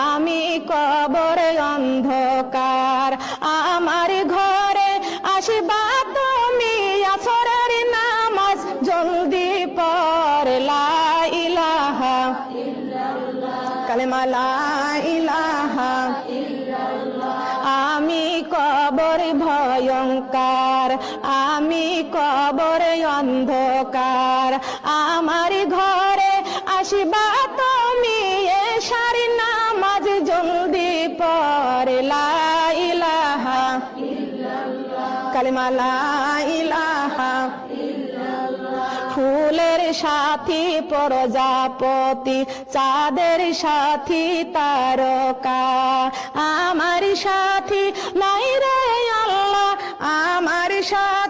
আমি কবরে অন্ধকার। আমার ঘরে আসিবা তুমি আসরের নামাজ জলদি পড় লা ইলাহা কালেমা লা ইলাহা। আমি কবর ভয়ঙ্কর, আমি কবর অন্ধকার। আমার ঘরে আসিবা তুমি এশার নামাজ জলদি পড় লা ইলাহা কালেমা লা ইলাহা। ফুলের সাথী প্রজাপতি, চাঁদের সাথী তারকা। আমার সাথী নাই রে আল্লাহ, আমার সাথী